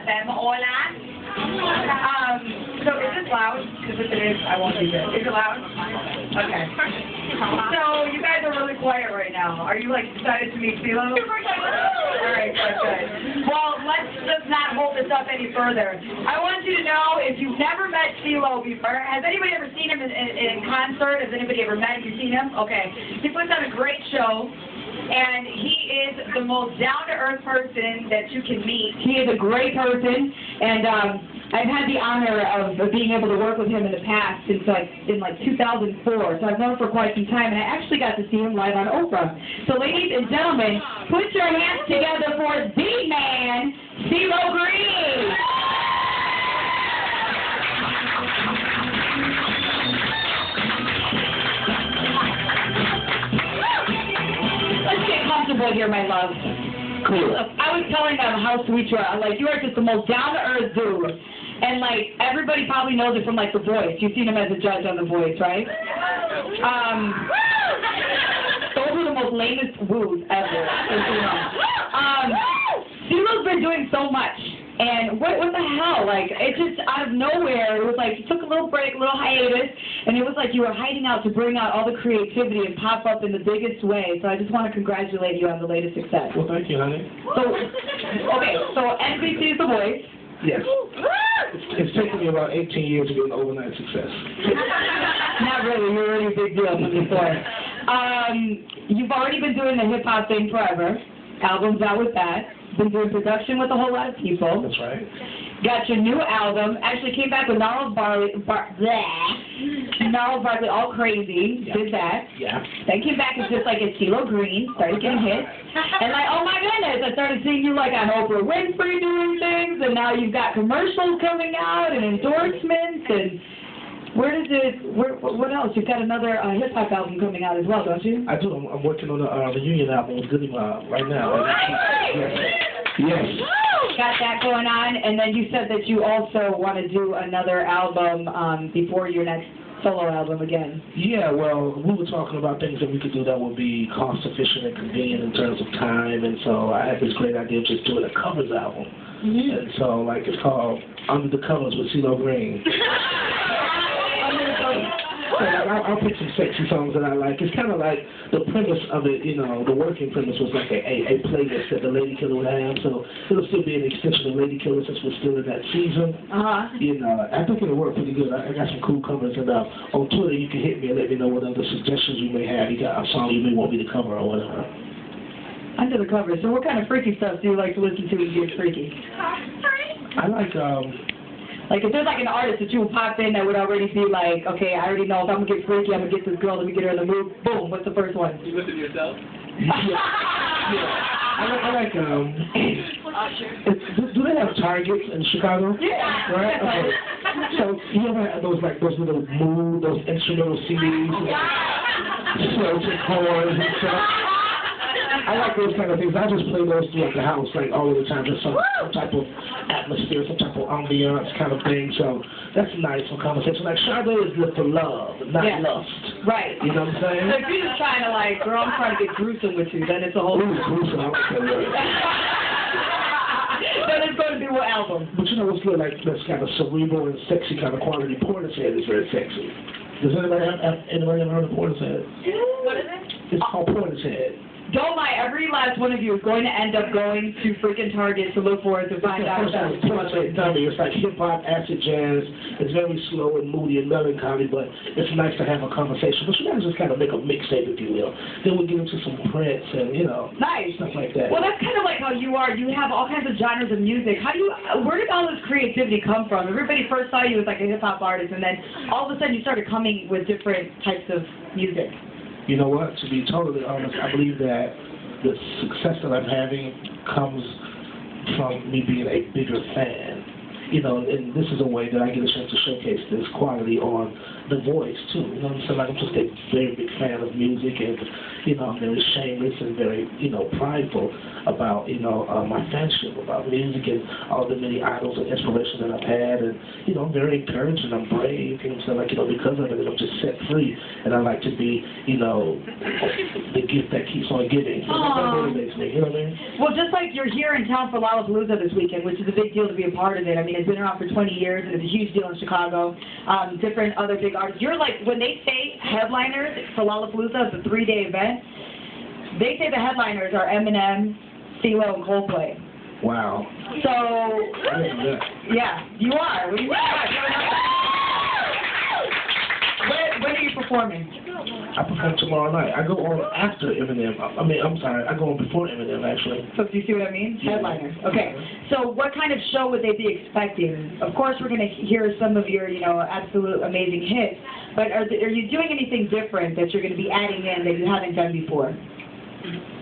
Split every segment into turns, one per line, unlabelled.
FM. Hola. So is this loud? Because if it is, I won't be good. Is it loud? Okay. So you guys are really quiet right now. Are you like excited to meet Cee-Lo? All right, good. Well, let's just not hold this up any further. I want you to know, if you've never met Cee-Lo before, has anybody ever seen him in concert? Has anybody ever met him? You seen him? Okay. He puts on a great show. And he is the most down-to-earth person that you can meet. He is a great person, and I've had the honor of being able to work with him in the past since in 2004. So I've known him for quite some time, and I actually got to see him live on Oprah. So ladies and gentlemen, put your hands together for the man, Cee-Lo Green. Here, my love. Cool. I was telling them how sweet you are. Like, you are just the most down-to-earth dude. And, like, everybody probably knows it from, like, The Voice. You've seen him as a judge on The Voice, right? Those are the most lamest woos ever. Cee-Lo's been doing so much. And what the hell? Like, it just, out of nowhere, it was like, you took a little break, a little hiatus, and it was like you were hiding out to bring out all the creativity and pop up in the biggest way. So I just want to congratulate you on the latest success.
Well, thank you, honey.
So, okay, so NBC is The Voice.
Yes. It's taken me about 18 years to get an overnight success.
Not really. You're already a big deal from before. You've already been doing the hip-hop thing forever. Albums out with that. Been doing production with a whole lot of people.
That's right.
Got your new album. Actually came back with Gnarls Barkley, All Crazy.
Yeah.
Did that.
Yeah.
Then came back as just like a Cee-Lo Green. Started getting hits. And like, oh my goodness, I started seeing you like on Oprah Winfrey doing things. And now you've got commercials coming out and endorsements. And what else? You've got another hip-hop album coming out as well, don't you?
I do. I'm working on a reunion album with Goody Mob right now. Yes.
Got that going on, and then you said that you also want to do another album before your next solo album again.
Yeah, well, we were talking about things that we could do that would be cost-efficient and convenient in terms of time, and so I had this great idea of just doing a covers album. Mm-hmm. And so, like, it's called Under the Covers with Cee-Lo Green. So I'll pick some sexy songs that I like. It's kind of like the premise of it, you know, the working premise was like a playlist that the Lady Killer would have. So it'll still be an extension of Lady Killer since we're still in that season. You know, I think it'll work pretty good. I got some cool covers, and on Twitter you can hit me and let me know what other suggestions you may have. You got a song you may want me to cover or whatever.
Under the Covers. So what kind of freaky stuff do you like to listen to when you get freaky?
I like
like, if there's like an artist that you would pop in that would already be like, okay, I already know if I'm going to get freaky, I'm going to get this girl, let me get her in the mood. Boom, what's the first one?
You listen to yourself?
Yeah. I like do they have Targets in Chicago?
Yeah.
Right? Okay. So, you ever have those little those instrumental CDs, slows and chords and stuff? I like those kind of things. I just play those throughout the house, like, all of the time. Just some type of atmosphere, some type of ambiance kind of thing. So that's nice for conversation. Like, Sade is good for love, not lust.
Right.
You know what I'm saying?
So if you're just trying to, like, girl, I'm trying to get gruesome with you, then it's a whole...
gruesome, I like that word.
Then it's going to be what album?
But you know what's good? Like, that's kind of cerebral and sexy kind of quality. Portishead is very sexy. Does anybody ever heard of Portishead?
What is it?
It's called Portishead.
Don't lie, every last one of you is going to end up going to freaking Target to look for it to find out about it.
It's like hip-hop, acid jazz. It's very slow and moody and melancholy, but it's nice to have a conversation. But you gotta just kind of make a mixtape, if you will. Then we'll get into some Prince and, you know, stuff like that.
Well, that's kind of like how you are. You have all kinds of genres of music. Where did all this creativity come from? Everybody first saw you as like a hip-hop artist, and then all of a sudden you started coming with different types of music.
You know what? To be totally honest, I believe that the success that I'm having comes from me being a bigger fan. You know, and this is a way that I get a chance to showcase this quality on The Voice, too. You know what I'm saying? Like, I'm just a very big fan of music, and you know, I'm very shameless and very, you know, prideful about, you know, my fanship about music and all the many idols and inspirations that I've had. And, you know, I'm very encouraged and I'm brave. You know what I'm saying? Like, you know, because of it, I'm just set free. And I like to be, you know, the gift that keeps on giving. So that motivates me, you know what I mean?
Well, just like you're here in town for Lollapalooza this weekend, which is a big deal to be a part of it. I mean, it's been around for 20 years, and it's a huge deal in Chicago. Different other big artists. You're like, when they say headliners for Lollapalooza, it's a 3-day event, they say the headliners are Eminem, Cee-Lo, and Coldplay.
Wow.
So,
I didn't know that.
yeah, you are. What do you think? When are you performing?
I perform tomorrow night. I go on after Eminem. I go on before Eminem, actually.
So do you see what I mean? Headliners. Okay. So what kind of show would they be expecting? Of course, we're going to hear some of your, you know, absolute amazing hits. But are you doing anything different that you're going to be adding in that you haven't done before?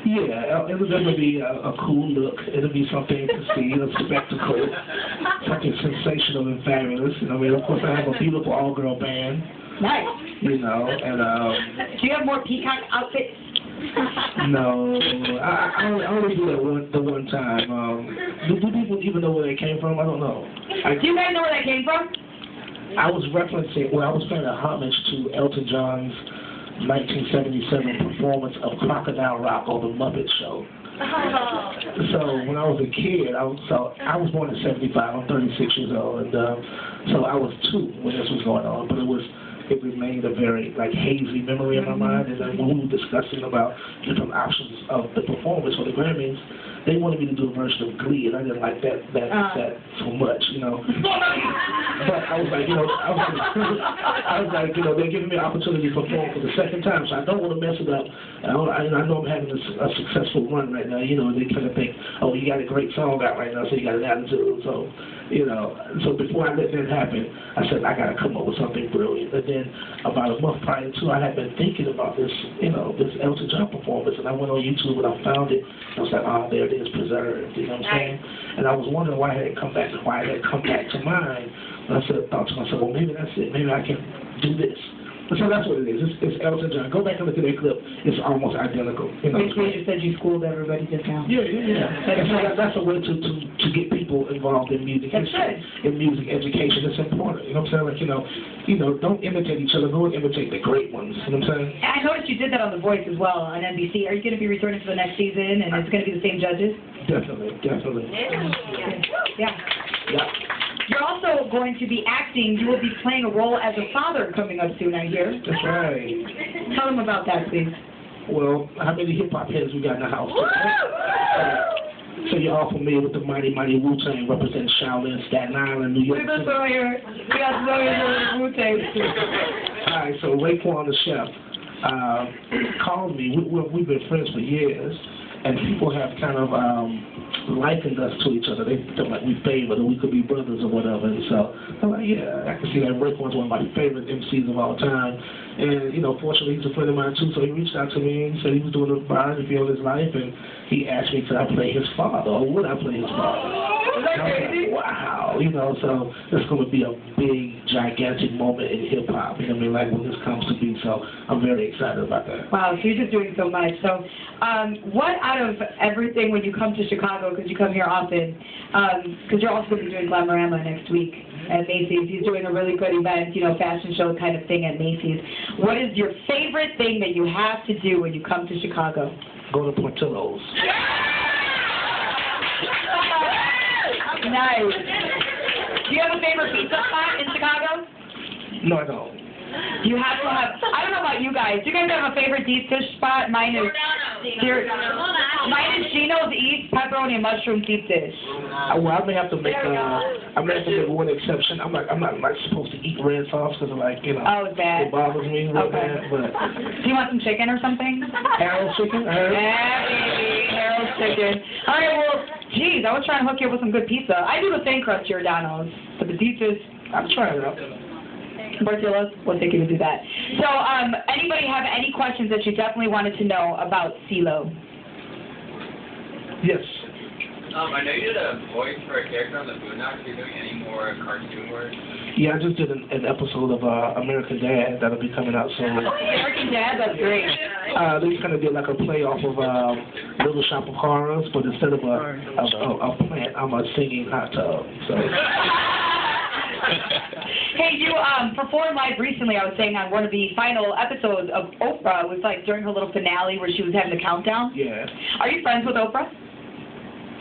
Yeah, it'll definitely be a cool look. It'll be something to see, a spectacle, something sensational and fabulous. You know, I mean, of course, I have a beautiful all-girl band.
Nice.
You know, and
do you have more peacock outfits?
No, I only do that the one time. Do people even know where they came from? I don't know.
Do you guys know where they came from?
I was referencing, well, I was paying a homage to Elton John's 1977 performance of Crocodile Rock on The Muppet Show. So when I was a kid, I was born in '75. I'm 36 years old, and so I was 2 when this was going on. But it remained a very hazy memory in my mind. And then when we were discussing about different options of the performance for the Grammys, they wanted me to do a version of Glee, and I didn't like that so much, you know. But I was like, you know, they're giving me an opportunity to perform for the second time, so I don't want to mess it up. I know I'm having a successful run right now, you know. They kind of think, oh, you got a great song out right now, so you got an attitude. So, you know, so before I let that happen, I said I got to come up with something brilliant. And then about a month prior to, I had been thinking about this, you know, this Elton John performance, and I went on YouTube and I found it. I was like, oh, there it is, preserved. You know what I'm saying? And I was wondering why it had come back to mind. And I thought to myself, well, maybe that's it. Maybe I can do this. So that's what it is. It's Elton John. Go back and look at that clip. It's almost identical. You know?
Basically, you said you schooled everybody just now.
Yeah. And so that's a way to get people involved in music history, in music education. It's important. You know what I'm saying? Like, you know, don't imitate each other. Go and imitate the great ones. You know what I'm saying?
I noticed you did that on The Voice as well on NBC. Are you going to be returning for the next season, and it's going to be the same judges?
Definitely.
Yeah. You're also going to be acting. You will be playing a role as a father coming up soon, I hear.
That's right.
Tell them about that, please.
Well, how many hip-hop heads we got in the house? So you're all familiar with the mighty Wu-Tang representing Shaolin, Staten Island, New York.
We got familiar with Wu-Tang.
All right, so Raekwon the chef called me. We've been friends for years, and people have kind of likened us to each other. They feel like we favored or we could be brothers or whatever. And so I'm like, yeah, I can see that. Raekwon's one of my favorite MCs of all time. And, you know, fortunately, he's a friend of mine, too. So he reached out to me and he said he was doing a biography of his life. And he asked me, could I play his father or would I play his father?
Is that crazy?
Like, wow. You know, so it's going to be a big, gigantic moment in hip-hop. You know what I mean? Like when this comes to be. So I'm very excited about that.
Wow, so you're just doing so much. So what out of everything when you come to Chicago, because you come here often, because you're also going to be doing Glamorama next week at Macy's. He's doing a really good event, you know, fashion show kind of thing at Macy's. What is your favorite thing that you have to do when you come to Chicago?
Go to Portillo's.
Nice. Do you have a favorite pizza spot in Chicago?
No, I don't.
You have to have, I don't know about you guys. Do you guys have a favorite deep dish spot? Mine is Gino's East Pepperoni and Mushroom Deep Dish.
Well, I may have to make one exception. I'm not supposed to eat red sauce because
it's bad.
It bothers me real bad. But
do you want some chicken or something?
Harold's chicken.
Yeah, baby, Harold's chicken. All right, well, geez, I was trying to hook you up with some good pizza. I do the thin crust Giordano's, but the deep dish,
I'm trying it out.
Portillo's, we'll take you to do that. So, anybody have any questions that you definitely wanted to know about Cee-Lo?
Yes.
I know you did a voice for a character on the Boondocks. Are you doing any more cartoon work?
Yeah, I just did an episode of American Dad that'll be coming out soon.
American Dad, that's great.
They kind of did like a play off of Little Shop of Horrors, but instead of a plant, I'm a singing hot tub. So.
Hey, you performed live recently, I was saying, on one of the final episodes of Oprah. It was like during her little finale where she was having the countdown.
Yeah.
Are you friends with Oprah?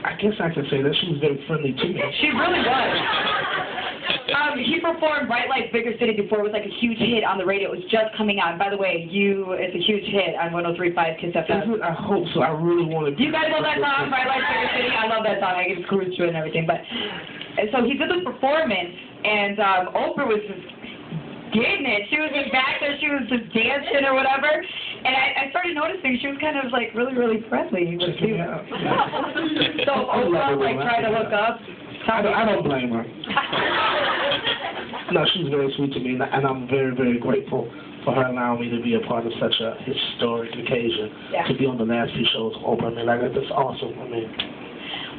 I guess I can say that she was very friendly to me.
She really was. He performed Bright Lights, Bigger City before. It was like a huge hit on the radio. It was just coming out. And by the way, it's a huge hit on 103.5 Kiss FM.
I hope so. I really want to.
Do you guys love that song, Bright Lights, Bigger City? I love that song. I get cruise through it and everything. But and so he did this performance, and Oprah was just getting it. She was just back there. She was just dancing or whatever. And I started noticing she was kind of like really, really friendly with you. So Oprah like tried to hook up.
I don't blame her. No, she's very sweet to me, and I'm very, very grateful for her allowing me to be a part of such a historic occasion.
Yeah.
To be on the last few shows of Oprah. I mean, like, that's awesome. I mean,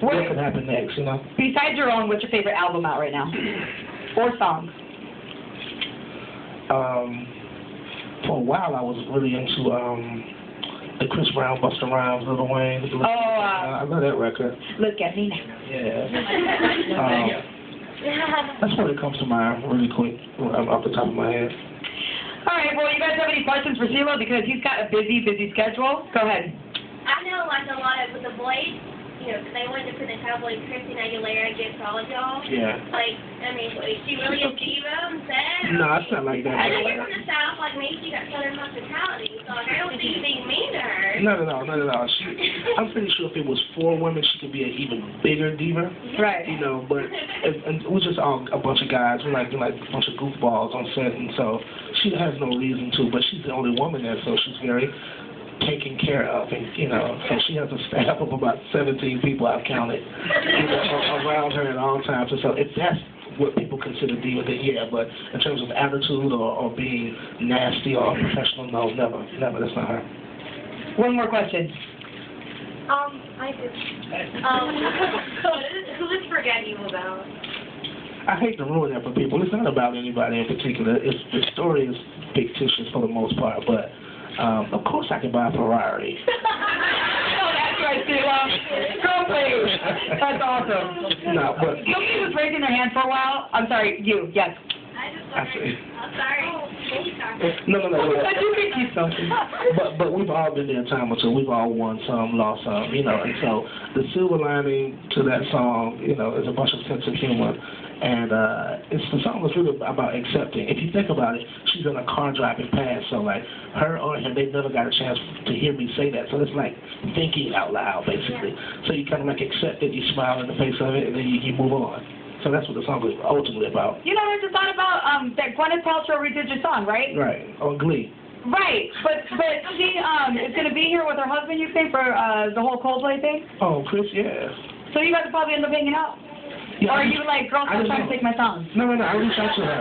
what could happen next, you know?
Besides your own, what's your favorite album out right now? Or songs?
For a while, I was really into the Chris Brown, Busta Rhymes, Lil Wayne. I love that record.
Look at me now.
Yeah. That's what it comes to mind really quick off the top of my head.
All right, well, you guys have any questions for Cee-Lo? Because he's got a busy, busy schedule. Go ahead.
I know, like, a lot of, with the voice, you know, because they wanted to put in kind of like Christina Aguilera against all of y'all.
Yeah.
Like, I mean, is she really a diva and sad?
No, it's not like that.
I know you're from the South, like, maybe she got Southern hospitality, so, like, I don't think you're being mean to her.
Not at all. I'm pretty sure if it was 4 women, she could be an even bigger diva.
Right.
You know, but and we're just all a bunch of guys. We're like a bunch of goofballs on set, and so she has no reason to. But she's the only woman there, so she's very taken care of, and you know, so she has a staff of about 17 people I've counted, you know, around her at all times. And so if that's what people consider diva, then yeah. But in terms of attitude or being nasty or unprofessional, no, never. That's not her.
One more question.
I do. Who is Forget You about?
I hate to ruin that for people. It's not about anybody in particular. The story is fictitious for the most part, but of course I can buy a Ferrari.
Oh, that's right, Cee-Lo. Go, please. That's awesome.
No, but
Somebody was raising their hand for a while. I'm sorry, you. Yes.
I'm sorry.
No.
But you can keep something.
But we've all been there a time or two. We've all won some, lost some, you know. And so the silver lining to that song, you know, is a bunch of sense of humor. And the song was really about accepting. If you think about it, she's in a car driving past, so like her or him, they've never got a chance to hear me say that. So it's like thinking out loud, basically. So you kind of like accept it, you smile in the face of it, and then you move on. So that's what the song was ultimately about. You know,
I just thought about that Gwyneth Paltrow redid your song, right?
Right, on Glee.
Right, but she is going to be here with her husband, you think, for the whole Coldplay thing?
Oh, Chris, yeah.
So you guys will probably end up hanging out? Yeah, or are you like, girl, stop trying to take my song?
No, I reached out to her.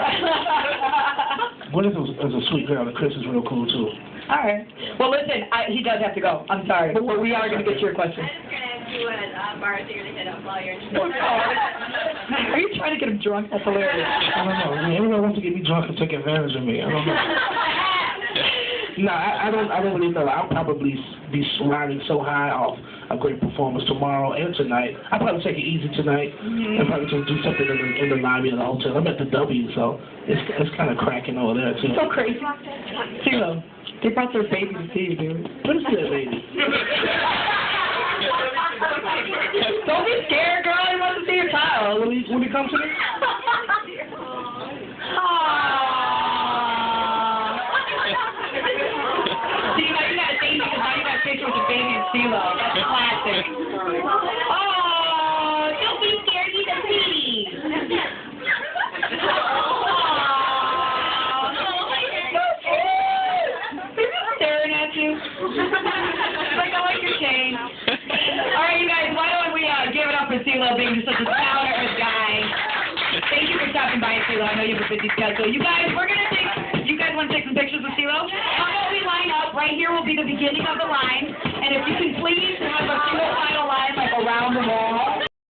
Gwyneth is a sweet girl, and Chris is real cool, too.
All right. Well, listen, he does have to go. I'm sorry. But we are going to get to your question.
I'm just going to ask you what bars you're going to hit up while you're in
Are you trying to get him drunk? That's hilarious.
I don't know. Everyone wants to get me drunk and take advantage of me. I don't know. No, I don't really know. I'll probably be riding so high off a great performance tomorrow and tonight. I'll probably take it easy tonight and probably just do something in the lobby of the hotel. I'm at the W, so it's kind of cracking over there, too.
So crazy. Cee-Lo, they brought their baby to see you, dude.
Where's that baby?
Don't be scared, girl. He wants to see your child.
Will he come to me?
With the baby and Cee-Lo. That's classic. Oh, don't be scared. He's a baby. Staring at you. Like, I like your chain. All right, you guys, why don't we give it up for Cee-Lo being just such a down-to-earth guy. Thank you for stopping by, Cee-Lo. I know you have a busy schedule. You guys, you guys want to take some pictures with Cee-Lo? How about we line up? Right here will be the beginning of the line. And if you can please have a single final line, like around the wall.